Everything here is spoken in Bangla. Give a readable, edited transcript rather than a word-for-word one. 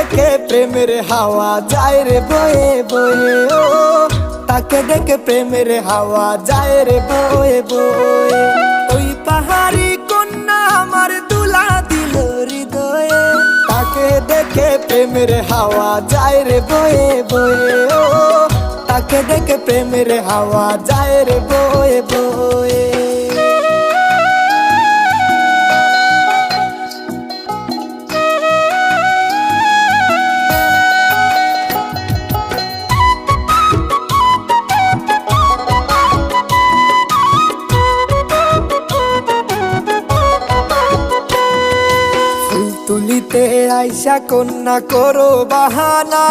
দেখে প্রেমের হাওয়া যায় রে বয়ে বয়ে, ও তাকে দেখে প্রেমের হাওয়া যায় রে বয়ে বয়ে। ওই পাহাড়ি কন্যা আমার দুলা দিল হৃদয়ে, তাকে দেখে প্রেমের হাওয়া যায় রে বয়ে বয়ে, ও তাকে দেখে প্রেমের হাওয়া যায় রে বয়ে বয়ে। তুলিতে আইসা কন্যা করো বাহানা,